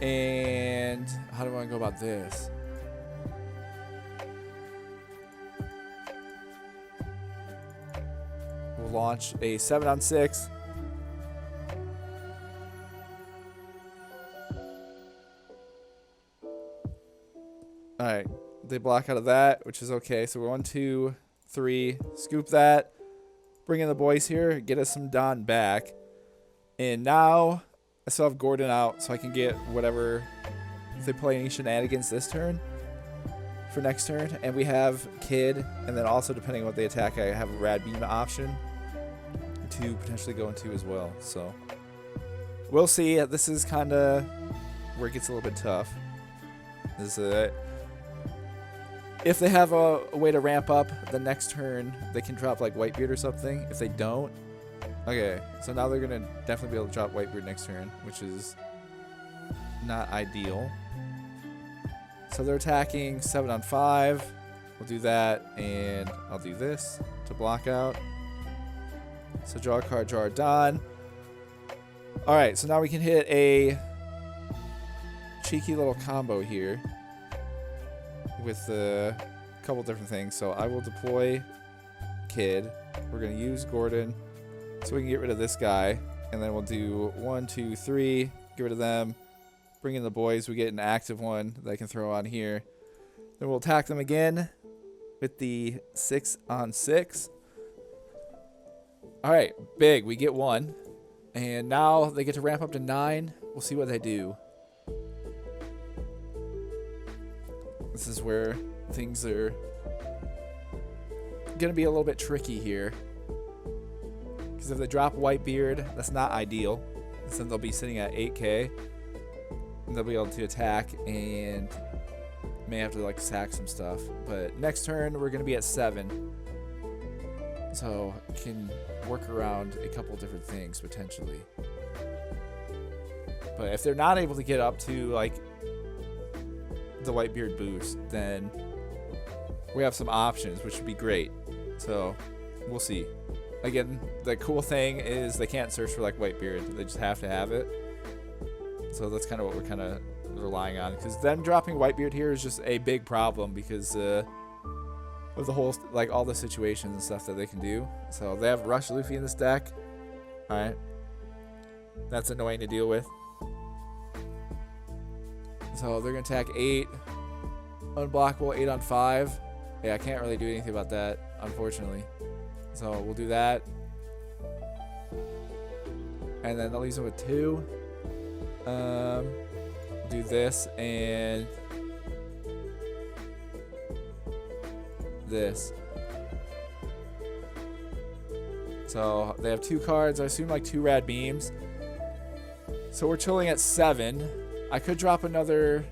And how do I go about this? We'll launch a 7-on-6. Alright, they block out of that, which is okay. So we're 1, 2, 3, scoop that, bring in the boys here, get us some Don back. And now I still have Gordon out, so I can get whatever, if they play any shenanigans this turn, for next turn. And we have Kid, and then also depending on what they attack, I have a Rad Beam option to potentially go into as well. So we'll see. This is kind of where it gets a little bit tough. If they have a way to ramp up the next turn, they can drop like Whitebeard or something. If they don't, okay, so now they're gonna definitely be able to drop Whitebeard next turn, which is not ideal. So they're attacking 7 on 5. We'll do that, and I'll do this to block out. So draw a card, draw a Don. All right, so now we can hit a cheeky little combo here with a couple different things. So I will deploy Kid. We're going to use Gordon so we can get rid of this guy. And then we'll do 1, 2, 3, get rid of them. Bring in the boys. We get an active one that I can throw on here. Then we'll attack them again with the 6 on 6. All right, big. We get 1. And now they get to ramp up to 9. We'll see what they do. This is where things are going to be a little bit tricky here. Because if they drop Whitebeard, that's not ideal. Then they'll be sitting at 8k. And they'll be able to attack and may have to like sack some stuff. But next turn, we're going to be at 7. So can work around a couple different things potentially. But if they're not able to get up to like the Whitebeard boost, then we have some options, which would be great. So we'll see. Again, the cool thing is they can't search for like Whitebeard. They just have to have it. So that's kind of what we're kind of relying on. Because them dropping Whitebeard here is just a big problem because of the whole, like all the situations and stuff that they can do. So they have Rush Luffy in this deck. Alright. That's annoying to deal with. So they're going to attack 8. Unblockable 8 on 5. Yeah, I can't really do anything about that, unfortunately. So we'll do that. And then that leaves them with 2. We'll do this and this. So they have 2 cards. I assume like 2 Rad Beams. So we're chilling at 7. I could drop another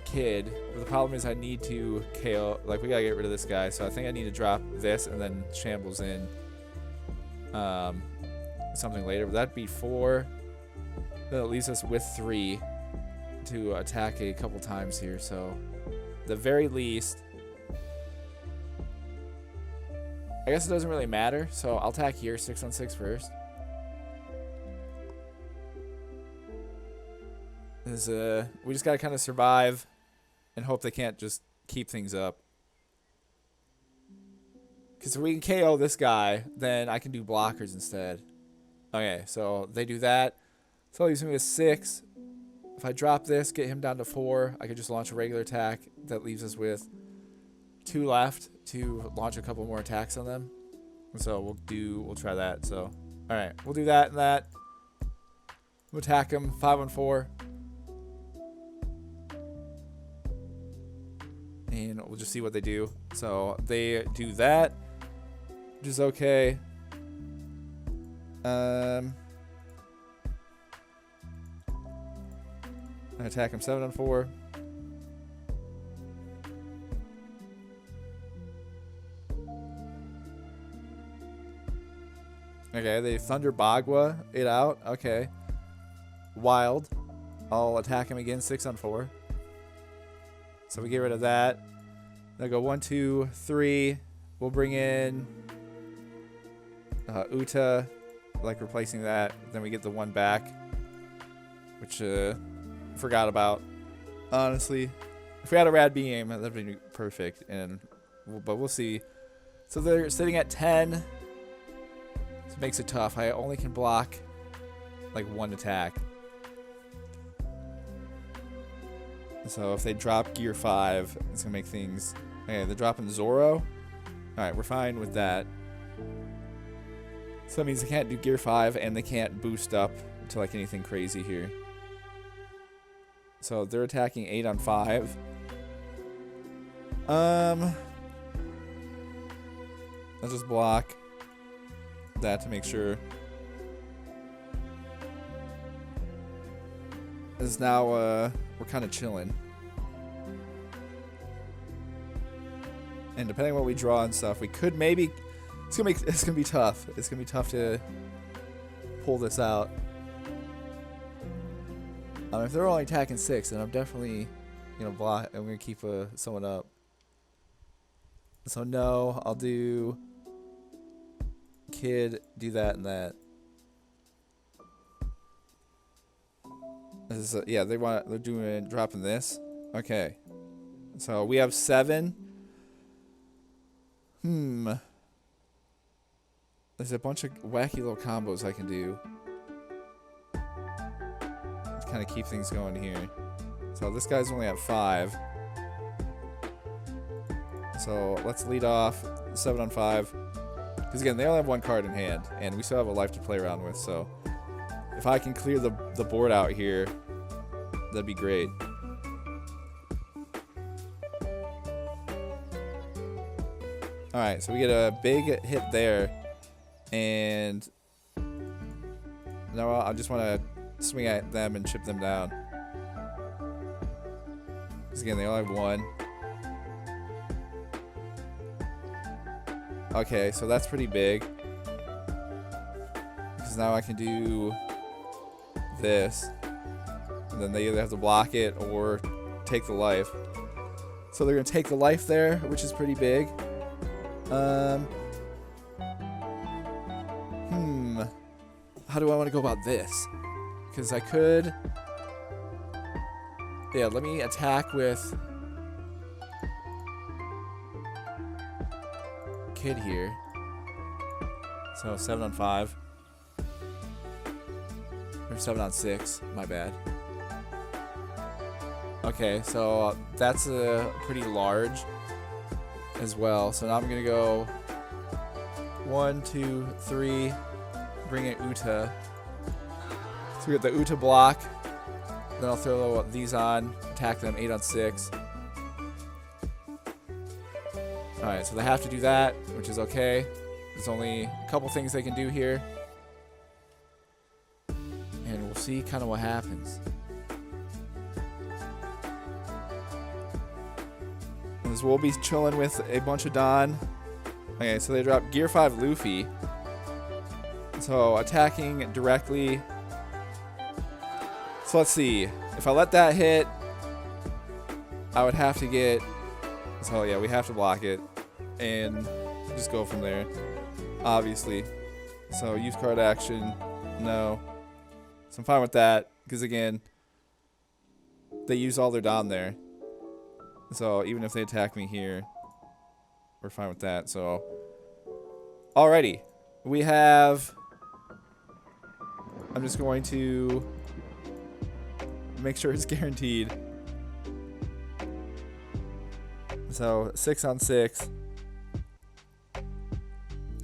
Kid, but the problem is I need to KO. Like we gotta get rid of this guy, so I think I need to drop this and then Shambles in something later. But that'd be 4. Then it leaves us with 3 to attack a couple times here. So the very least, I guess it doesn't really matter. So I'll attack here 6 on 6 first. We just gotta kind of survive and hope they can't just keep things up. Because if we can KO this guy, then I can do blockers instead. Okay, so they do that. So he's going to be a 6. If I drop this, get him down to 4, I could just launch a regular attack. That leaves us with 2 left to launch a couple more attacks on them. So we'll try that. So, alright, we'll do that and that. We'll attack him 5 on 4. And we'll just see what they do. So they do that, which is okay. I attack him 7 on 4. Okay, they Thunder Bagua it out. Okay. Wild. I'll attack him again 6 on 4. So we get rid of that. Then I go 1, 2, 3. We'll bring in Uta, like replacing that. Then we get the 1 back, which forgot about. Honestly, if we had a Rad Beam, that'd be perfect. But we'll see. So they're sitting at 10. So it makes it tough. I only can block like 1 attack. So if they drop Gear 5, it's going to make things Okay, they're dropping Zoro. Alright, we're fine with that. So that means they can't do Gear 5 and they can't boost up to like anything crazy here. So they're attacking 8 on 5. I'll just block that to make sure. As now we're kind of chilling. And depending on what we draw and stuff, we could maybe it's gonna be tough. It's gonna be tough to pull this out. If they're only attacking 6, then I'm definitely block. I'm gonna keep someone up. So no, I'll do Kid, do that and that. This is yeah, they're dropping this. Okay, so we have 7. There's a bunch of wacky little combos I can do to kind of keep things going here. So this guy's only at 5. So let's lead off 7 on 5. Because again, they only have 1 card in hand, and we still have a life to play around with. So if I can clear the board out here, that'd be great. Alright, so we get a big hit there. And now I just want to swing at them and chip them down. Because again, they only have 1. Okay, so that's pretty big. Because now I can do this. And then they either have to block it or take the life. So they're going to take the life there, which is pretty big. How do I want to go about this? Because I could... Yeah, let me attack with... Kid here. So 7 on 5. Or 7 on 6. My bad. Okay, so that's pretty large as well. So now I'm going to go 1, 2, 3... Bring in Uta. So we got the Uta block. Then I'll throw these on, attack them 8 on 6. Alright, so they have to do that, which is okay. There's only a couple things they can do here. And we'll see kind of what happens. As we'll be chilling with a bunch of Don. Okay, so they drop Gear 5 Luffy. So attacking directly. So let's see. If I let that hit, I would have to get... So yeah, we have to block it. And just go from there. Obviously. So use card action. No. So I'm fine with that. Because again, they use all their Don there. So even if they attack me here, we're fine with that. So alrighty. We have... I'm just going to make sure it's guaranteed. So 6 on 6.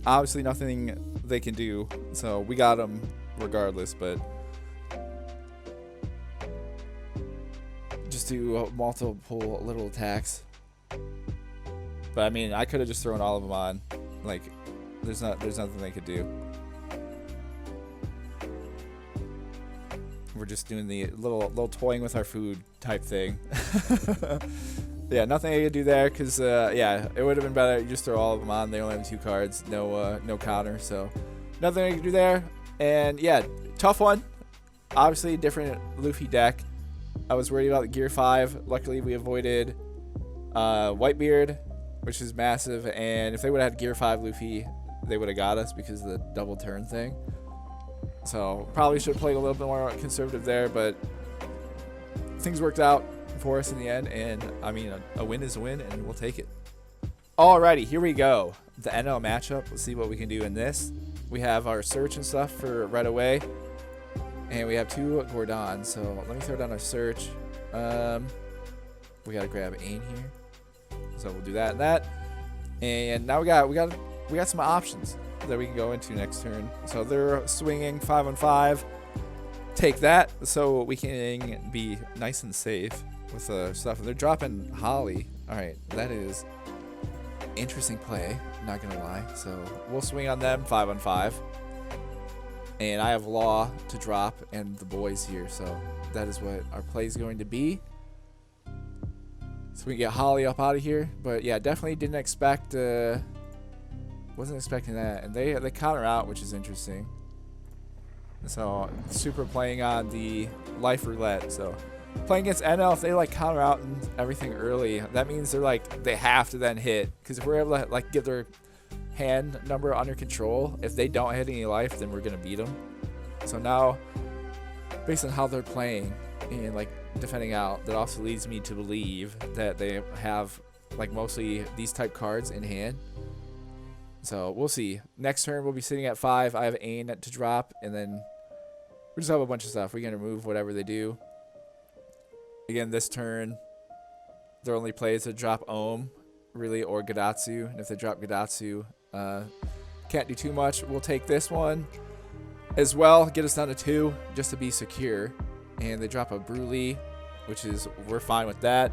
Obviously nothing they can do. So we got them regardless, but just do multiple little attacks. But I mean, I could have just thrown all of them on. Like, there's nothing they could do. We're just doing the little toying with our food type thing. Yeah, nothing I could do there because yeah, it would have been better. You just throw all of them on. They only have 2 cards, no counter, so nothing I could do there. And yeah, tough one. Obviously, different Luffy deck. I was worried about the Gear 5. Luckily, we avoided Whitebeard, which is massive. And if they would have had Gear 5 Luffy, they would have got us because of the double turn thing. So probably should have played a little bit more conservative there, but things worked out for us in the end, and I mean, a win is a win, and we'll take it. Alrighty, here we go. The Enel matchup. Let's see what we can do in this. We have our search and stuff for right away, and we have 2 Gordon. So let me throw down our search. We gotta grab Ain here. So we'll do that and that. And now we got some options that we can go into next turn. So they're swinging 5 on 5. Take that, so we can be nice and safe with stuff. They're dropping Holly. All right, that is interesting play. Not gonna lie. So we'll swing on them 5 on 5. And I have Law to drop and the boys here. So that is what our play is going to be. So we get Holly up out of here. But yeah, definitely didn't expect. Wasn't expecting that. And they counter out, which is interesting. So super playing on the life roulette. So playing against Enel, if they like counter out and everything early, that means they're like they have to then hit. Because if we're able to like get their hand number under control, if they don't hit any life, then we're gonna beat them. So now, based on how they're playing and like defending out, that also leads me to believe that they have like mostly these type cards in hand. So we'll see. Next turn we'll be sitting at 5. I have Ain to drop, and then we just have a bunch of stuff. We're gonna remove whatever they do. Again, this turn their only play is to drop Ohm, really, or Gadatsu. And if they drop Gadatsu, can't do too much. We'll take this one as well, get us down to 2 just to be secure. And they drop a Bruli, which is we're fine with that.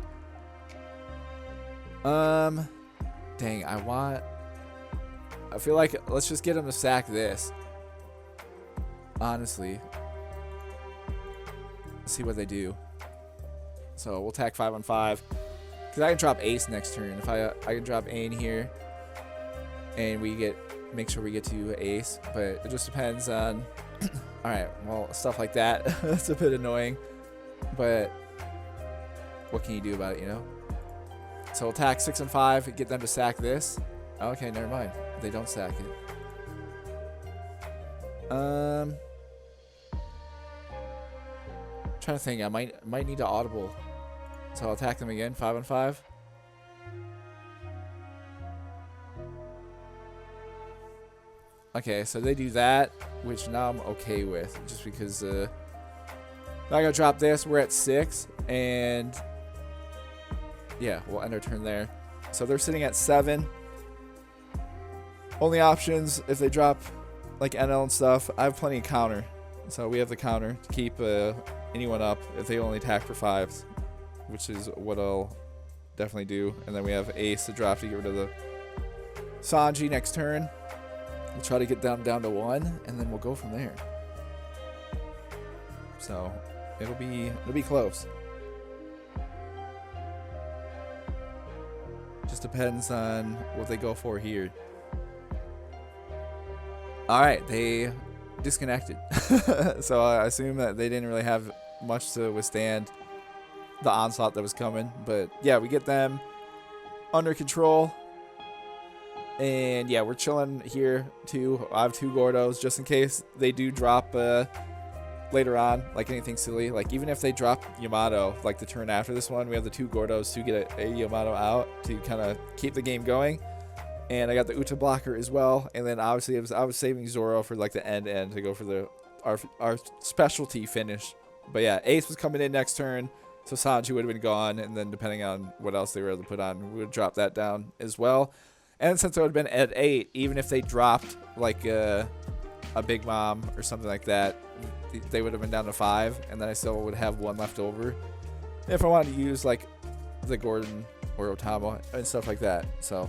Dang, I feel like let's just get them to sack this. Honestly. Let's see what they do. So we'll attack 5 on 5. Because I can drop Ace next turn. If I can drop Ain here. And make sure we get to Ace. But it just depends on alright, well, stuff like that. That's a bit annoying. But what can you do about it, you know? So we'll attack 6 and 5, get them to sack this. Okay, never mind. They don't sack it. Trying to think, I might need to audible. So I'll attack them again, 5 on 5. Okay, so they do that, which now I'm okay with, just because now I gotta drop this. We're at 6, and yeah, we'll end our turn there. So they're sitting at 7. Only options if they drop like Enel and stuff. I have plenty of counter, so we have the counter to keep anyone up if they only attack for 5s, which is what I'll definitely do. And then we have Ace to drop to get rid of the Sanji next turn. We'll try to get them down to 1, and then we'll go from there. So it'll be close. Just depends on what they go for here. Alright, they disconnected. So I assume that they didn't really have much to withstand the onslaught that was coming. But yeah, we get them under control. And yeah, we're chilling here too. I have 2 Gordos just in case they do drop later on, like anything silly. Like even if they drop Yamato, like the turn after this one, we have the 2 Gordos to get a Yamato out to kind of keep the game going. And I got the Uta blocker as well. And then obviously I was saving Zoro for like the end to go for our specialty finish. But yeah, Ace was coming in next turn, so Sanji would have been gone. And then depending on what else they were able to put on, we would drop that down as well. And since it would have been at 8, even if they dropped like a Big Mom or something like that, they would have been down to 5. And then I still would have 1 left over if I wanted to use like the Gordon or Otama and stuff like that. So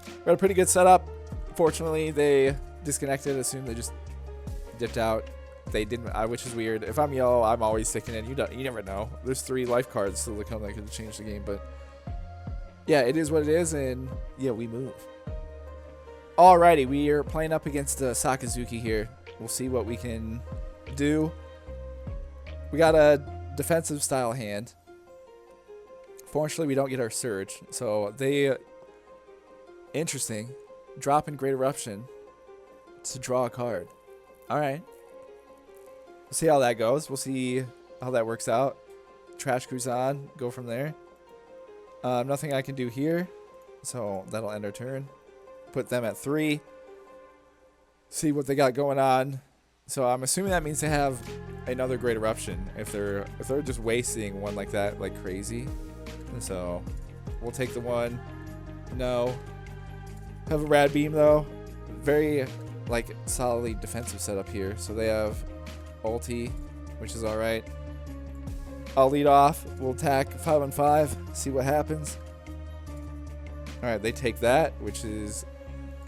we had a pretty good setup. Fortunately, they disconnected as soon as they just dipped out. They didn't, which is weird. If I'm yellow, I'm always sticking in. You never know. There's 3 life cards still to come that could change the game, but yeah, it is what it is, and yeah, we move. Alrighty, we are playing up against Sakazuki here. We'll see what we can do. We got a defensive style hand. Fortunately, we don't get our surge, so they interesting. Drop in Great Eruption to draw a card. Alright. We'll see how that goes. We'll see how that works out. Trash Cruise on. Go from there. Nothing I can do here. So that'll end our turn. Put them at 3. See what they got going on. So I'm assuming that means they have another Great Eruption if they're just wasting one like that like crazy. So we'll take the one. No. Have a rad beam though. Very like solidly defensive setup here. So they have ulti, which is alright. I'll lead off. We'll attack 5 on 5. See what happens. Alright, they take that, which is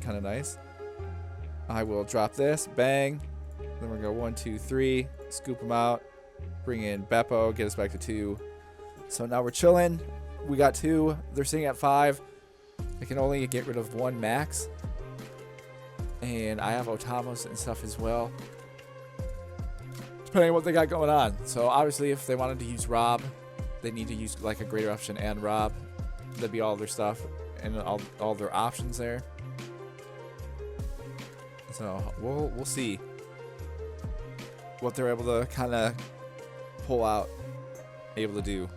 kind of nice. I will drop this. Bang. Then we're going to go 1, 2, 3. Scoop them out. Bring in Beppo. Get us back to 2. So now we're chilling. We got 2. They're sitting at 5. I can only get rid of 1 max. And I have Otamos and stuff as well. Depending on what they got going on. So obviously if they wanted to use Rob, they need to use like a greater option and Rob. That'd be all their stuff and all their options there. So we'll see what they're able to kind of pull out, able to do.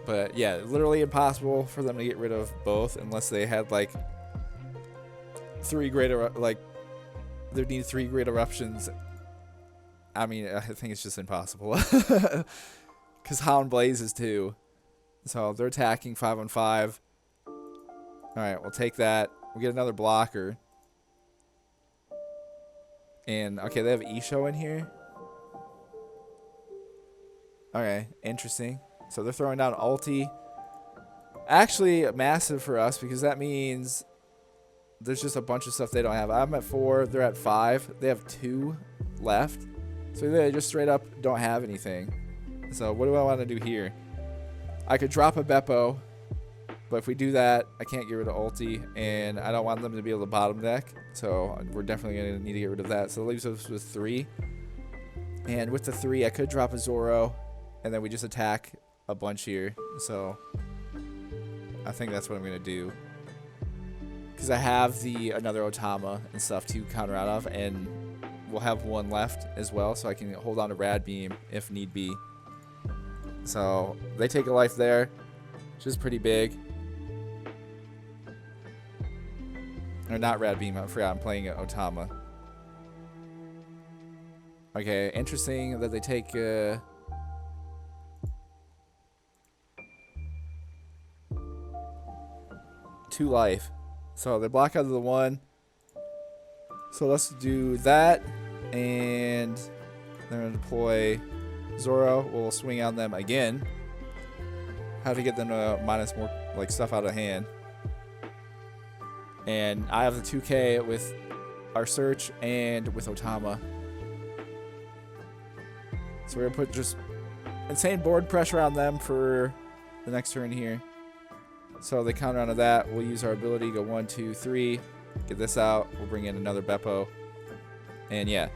But yeah, literally impossible for them to get rid of both unless they had like 3 greater, like they need 3 greater options. I mean, I think it's just impossible because Hound blazes too. So they're attacking 5 on 5. All right, we'll take that. We get another blocker. And okay, they have Isho in here. Okay, interesting. So they're throwing down ulti. Actually, massive for us because that means there's just a bunch of stuff they don't have. I'm at 4. They're at 5. They have 2 left. So they just straight up don't have anything. So what do I want to do here? I could drop a Beppo. But if we do that, I can't get rid of ulti. And I don't want them to be able to bottom deck. So we're definitely going to need to get rid of that. So it leaves us with 3. And with the 3, I could drop a Zoro. And then we just attack a bunch here. So I think that's what I'm going to do. Because I have another Otama and stuff to counter out of. And we'll have 1 left as well. So I can hold on to Rad Beam if need be. So they take a life there. Which is pretty big. Or not Rad Beam, I forgot I'm playing Otama. Okay, interesting that they take 2 life. So they block out of the 1. So let's do that. And they're going to deploy Zoro. We'll swing on them again. Have to get them to minus more like stuff out of hand. And I have the 2K with our search and with Otama. So we're gonna put just insane board pressure on them for the next turn here. So they counter onto that. We'll use our ability, go 1, 2, 3, get this out. We'll bring in another Beppo. And yeah.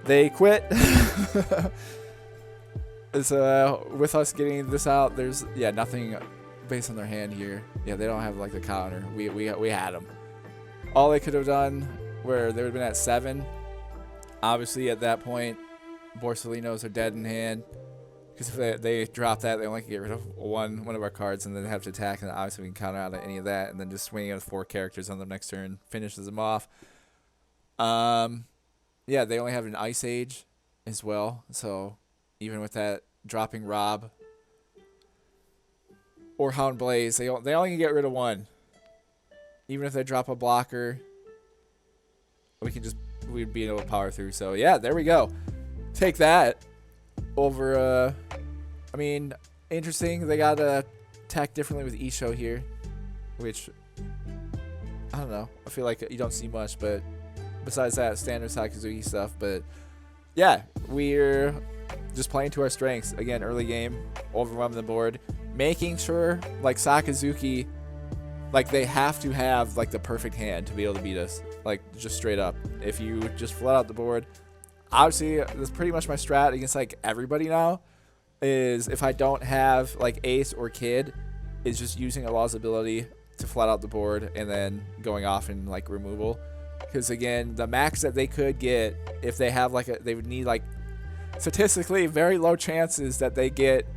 They quit. So with us getting this out, there's nothing based on their hand here. Yeah, they don't have like the counter. We had them. All they could have done, where they would have been at 7. Obviously, at that point, Borsalinos are dead in hand. Because if they drop that, they only can get rid of one of our cards, and then they have to attack, and obviously we can counter out any of that, and then just swinging with 4 characters on the next turn finishes them off. Yeah, they only have an Ice Age as well, so even with that dropping Rob or Hound Blaze, they only can get rid of 1. Even if they drop a blocker, we'd be able to power through. So yeah, there we go. Take that over. I mean, interesting. They got to attack differently with Isho here, which I don't know. I feel like you don't see much, but besides that, standard Sakazuki stuff. But yeah, we're just playing to our strengths. Again, early game, overwhelming the board, making sure like Sakazuki, like they have to have like the perfect hand to be able to beat us. Like just straight up. If you just flood out the board, obviously that's pretty much my strat against like everybody now. Is if I don't have like Ace or Kid, is just using Allah's ability to flat out the board and then going off in like removal. Because again, the max that they could get if they have like they would need like statistically very low chances that they get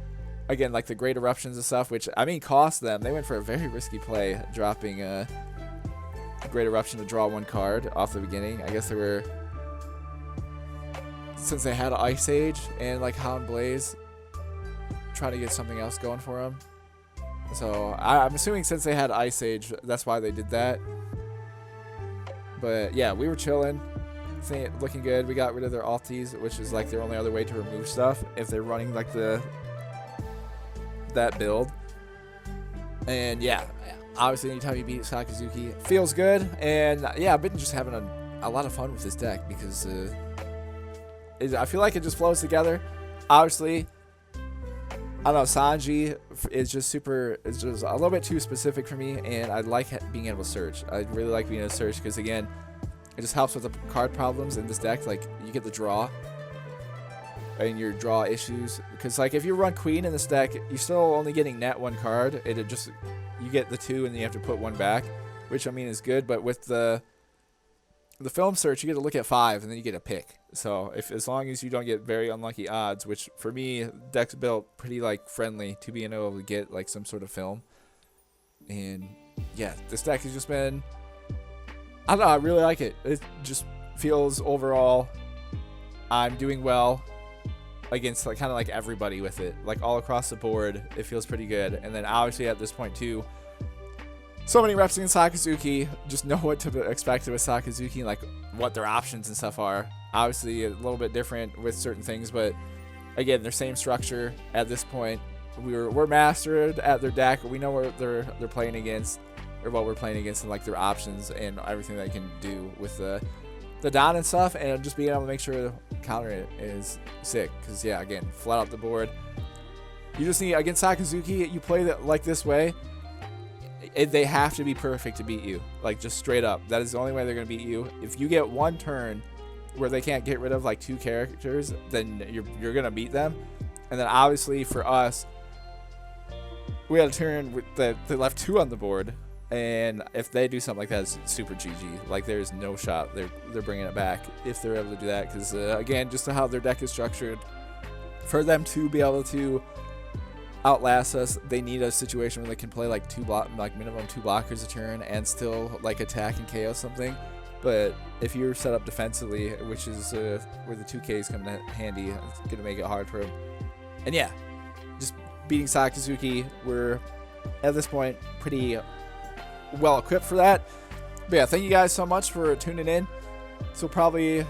again like the great eruptions and stuff, which I mean cost them. They went for a very risky play dropping a great eruption to draw 1 card off the beginning. I guess they were, since they had Ice Age and like Hound Blaze, trying to get something else going for them. So I'm assuming since they had Ice Age, that's why they did that. But yeah, we were chilling, looking good. We got rid of their alties, which is like their only other way to remove stuff if they're running like that build. And yeah, obviously anytime you beat Sakazuki, it feels good. And yeah, I've been just having a lot of fun with this deck because I feel like it just flows together. Obviously, I don't know, Sanji is just it's just a little bit too specific for me, and I like being able to search. I really like being able to search because, again, it just helps with the card problems in this deck. Like, you get the draw and your draw issues. Because, like, if you run Queen in this deck, you're still only getting net one card. You get the 2 and then you have to put 1 back, which, I mean, is good. But with the film search, you get to look at 5 and then you get a pick. So as long as you don't get very unlucky odds, which for me, deck's built pretty like friendly to being able to get like some sort of film. And yeah, this deck has just been, I don't know, I really like it. It just feels overall I'm doing well against like kind of like everybody with it, like all across the board. It feels pretty good. And then obviously at this point too, so many reps against Sakazuki, just know what to expect with Sakazuki, like what their options and stuff are. Obviously a little bit different with certain things, but again, their same structure at this point. We're mastered at their deck. We know what they're playing against, or what we're playing against, and like their options and everything they can do with the Don and stuff, and just being able to make sure to counter it is sick. Because yeah, again, flat out the board. You just need, against Sakazuki, you play that like this way. They have to be perfect to beat you, like just straight up. That is the only way they're gonna beat you. If you get one turn where they can't get rid of like 2 characters, then you're gonna beat them. And then obviously for us, we had a turn with they left 2 on the board, and if they do something like that, it's super GG. Like there's no shot they're bringing it back if they're able to do that. Because again, just how their deck is structured, for them to be able to outlast us, they need a situation where they can play like minimum 2 blockers a turn and still like attack and KO something. But if you're set up defensively, which is where the 2Ks come in handy, it's gonna make it hard for them. And yeah, just beating Sakazuki, we're at this point pretty well equipped for that. But yeah, thank you guys so much for tuning in. So probably,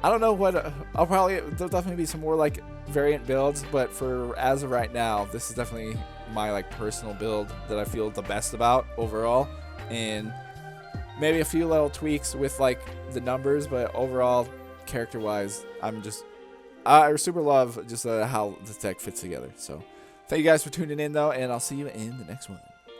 I don't know what there'll definitely be some more like variant builds, but for as of right now, this is definitely my like personal build that I feel the best about overall. And maybe a few little tweaks with like the numbers, but overall character wise, I super love just how this deck fits together. So thank you guys for tuning in though, and I'll see you in the next one.